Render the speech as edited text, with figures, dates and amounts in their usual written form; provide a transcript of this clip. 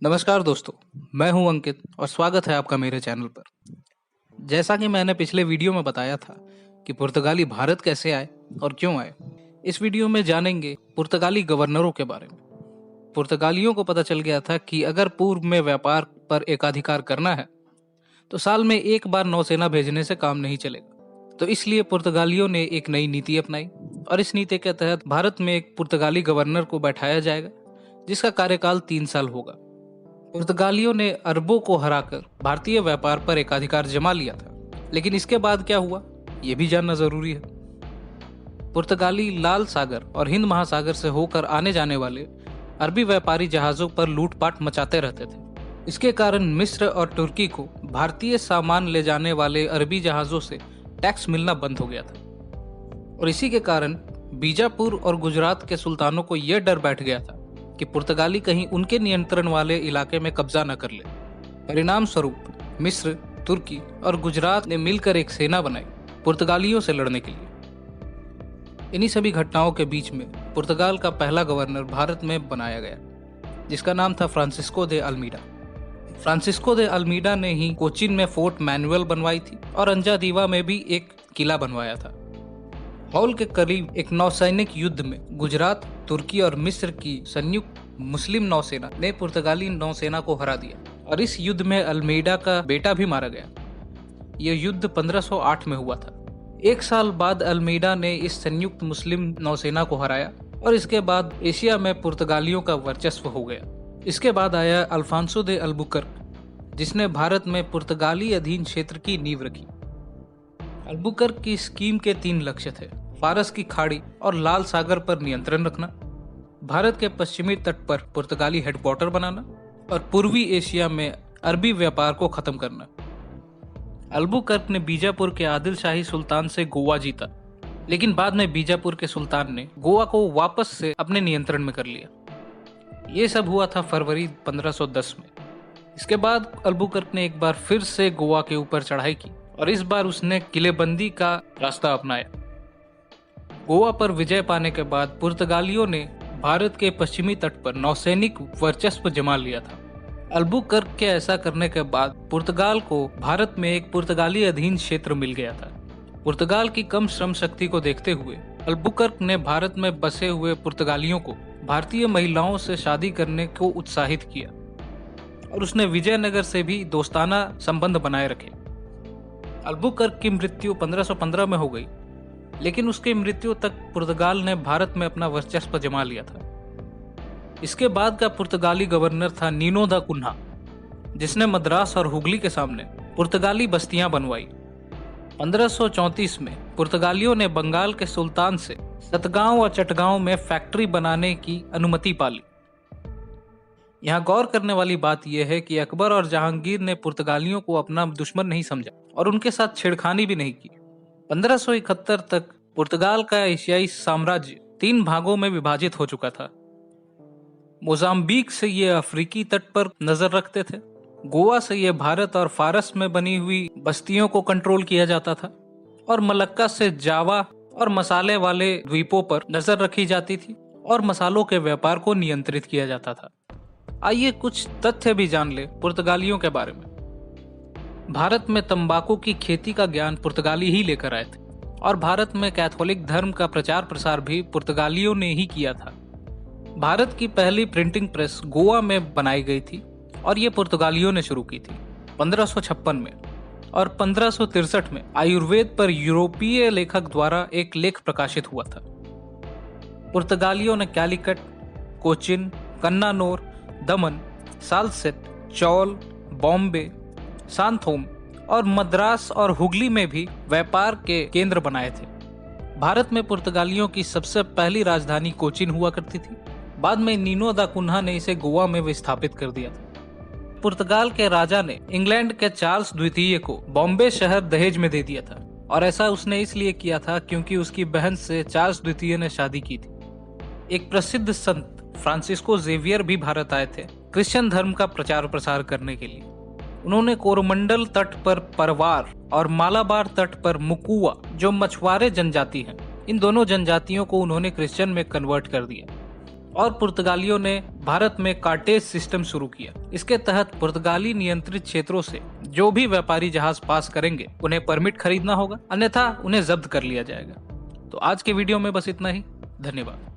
नमस्कार दोस्तों, मैं हूं अंकित और स्वागत है आपका मेरे चैनल पर। जैसा कि मैंने पिछले वीडियो में बताया था कि पुर्तगाली भारत कैसे आए और क्यों आए, इस वीडियो में जानेंगे पुर्तगाली गवर्नरों के बारे में। पुर्तगालियों को पता चल गया था कि अगर पूर्व में व्यापार पर एकाधिकार करना है तो साल में एक बार नौसेना भेजने से काम नहीं चलेगा। तो इसलिए पुर्तगालियों ने एक नई नीति अपनाई और इस नीति के तहत भारत में एक पुर्तगाली गवर्नर को बैठाया जाएगा जिसका कार्यकाल 3 साल होगा। पुर्तगालियों ने अरबों को हराकर भारतीय व्यापार पर एकाधिकार जमा लिया था, लेकिन इसके बाद क्या हुआ यह भी जानना जरूरी है। पुर्तगाली लाल सागर और हिंद महासागर से होकर आने जाने वाले अरबी व्यापारी जहाजों पर लूटपाट मचाते रहते थे। इसके कारण मिस्र और तुर्की को भारतीय सामान ले जाने वाले अरबी जहाजों से टैक्स मिलना बंद हो गया था और इसी के कारण बीजापुर और गुजरात के सुल्तानों को यह डर बैठ गया था कि पुर्तगाली कहीं उनके नियंत्रण वाले इलाके में कब्जा न कर ले। परिणाम स्वरूप मिस्र, तुर्की और गुजरात ने मिलकर एक सेना बनाई पुर्तगालियों से लड़ने के लिए। इन्हीं सभी घटनाओं के बीच में पुर्तगाल का पहला गवर्नर भारत में बनाया गया जिसका नाम था फ्रांसिस्को दे अल्मीडा। फ्रांसिस्को दे अल्मीडा ने ही कोचीन में फोर्ट मैनुअल बनवाई थी और अंजादीवा में भी एक किला बनवाया था। हॉल के करीब एक नौसैनिक युद्ध में गुजरात, तुर्की और मिस्र की संयुक्त मुस्लिम नौसेना ने पुर्तगाली नौसेना को हरा दिया और इस युद्ध में अल्मीडा का बेटा भी मारा गया। यह युद्ध 1508 में हुआ था। एक साल बाद अल्मीडा ने इस संयुक्त मुस्लिम नौसेना को हराया और इसके बाद एशिया में पुर्तगालियों का वर्चस्व हो गया। इसके बाद आया अल्फांसो दे अल्बुकर्क, जिसने भारत में पुर्तगाली अधीन क्षेत्र की नींव रखी। अल्बुकर्क की स्कीम के 3 लक्ष्य थे: फारस की खाड़ी और लाल सागर पर नियंत्रण रखना, भारत के पश्चिमी तट पर पुर्तगाली हेडक्वार्टर बनाना और पूर्वी एशिया में अरबी व्यापार को खत्म करना। अल्बुकर्क ने बीजापुर के आदिल शाही सुल्तान से गोवा जीता, लेकिन बाद में बीजापुर के सुल्तान ने गोवा को वापस से अपने नियंत्रण में कर लिया। ये सब हुआ था फरवरी 1510 में। इसके बाद अल्बुकर्क ने एक बार फिर से गोवा के ऊपर चढ़ाई की और इस बार उसने किलेबंदी का रास्ता अपनाया। गोवा पर विजय पाने के बाद पुर्तगालियों ने भारत के पश्चिमी तट पर नौसैनिक वर्चस्व जमा लिया था। अल्बुकर्क के ऐसा करने के बाद पुर्तगाल को भारत में एक पुर्तगाली अधीन क्षेत्र मिल गया था। पुर्तगाल की कम श्रम शक्ति को देखते हुए अल्बुकर्क ने भारत में बसे हुए पुर्तगालियों को भारतीय महिलाओं से शादी करने को उत्साहित किया और उसने विजयनगर से भी दोस्ताना संबंध बनाए रखे। अल्बुकर्क की मृत्यु 1515 में हो गई, लेकिन उसकी मृत्यु तक पुर्तगाल ने भारत में अपना वर्चस्व जमा लिया था। इसके बाद का पुर्तगाली गवर्नर था नीनो दा कुन्हा, जिसने मद्रास और हुगली के सामने पुर्तगाली बस्तियां बनवाई। 1534 में पुर्तगालियों ने बंगाल के सुल्तान से सतगांव और चटगांव में फैक्ट्री बनाने की अनुमति पाली। यहाँ गौर करने वाली बात यह है कि अकबर और जहांगीर ने पुर्तगालियों को अपना दुश्मन नहीं समझा और उनके साथ छेड़खानी भी नहीं की। 1571 तक पुर्तगाल का एशियाई साम्राज्य 3 भागों में विभाजित हो चुका था। मोजाम्बिक से ये अफ्रीकी तट पर नजर रखते थे, गोवा से ये भारत और फारस में बनी हुई बस्तियों को कंट्रोल किया जाता था और मलक्का से जावा और मसाले वाले द्वीपों पर नजर रखी जाती थी और मसालों के व्यापार को नियंत्रित किया जाता था। आइए कुछ तथ्य भी जान ले पुर्तगालियों के बारे में। भारत में तंबाकू की खेती का ज्ञान पुर्तगाली ही लेकर आए थे और भारत में कैथोलिक धर्म का प्रचार प्रसार भी पुर्तगालियों ने ही किया था। भारत की पहली प्रिंटिंग प्रेस गोवा में बनाई गई थी और ये पुर्तगालियों ने शुरू की थी 1556 में, और 1563 में आयुर्वेद पर यूरोपीय लेखक द्वारा एक लेख प्रकाशित हुआ था। पुर्तगालियों ने कैलिकट, कोचिन, कन्नानौर, दमन, साल्सेट, चौल, बॉम्बे, सांथोम और मद्रास और हुगली में भी व्यापार के केंद्र बनाए थे। भारत में पुर्तगालियों की सबसे पहली राजधानी कोचीन हुआ करती थी। बाद में नीनो दा कुन्हा ने इसे गोवा में विस्थापित कर दिया था। पुर्तगाल के राजा ने इंग्लैंड के चार्ल्स द्वितीय को बॉम्बे शहर दहेज में दे दिया था और ऐसा उसने इसलिए किया था क्योंकि उसकी बहन से चार्ल्स द्वितीय ने शादी की थी। एक प्रसिद्ध संत फ्रांसिस्को जेवियर भी भारत आए थे क्रिश्चियन धर्म का प्रचार प्रसार करने के लिए। उन्होंने कोरोमंडल तट पर परवार और मालाबार तट पर मुकुआ, जो मछुआरे जनजाति हैं, इन दोनों जनजातियों को उन्होंने क्रिश्चियन में कन्वर्ट कर दिया। और पुर्तगालियों ने भारत में कार्टेज सिस्टम शुरू किया। इसके तहत पुर्तगाली नियंत्रित क्षेत्रों से जो भी व्यापारी जहाज पास करेंगे उन्हें परमिट खरीदना होगा, अन्यथा उन्हें जब्त कर लिया जाएगा। तो आज के वीडियो में बस इतना ही। धन्यवाद।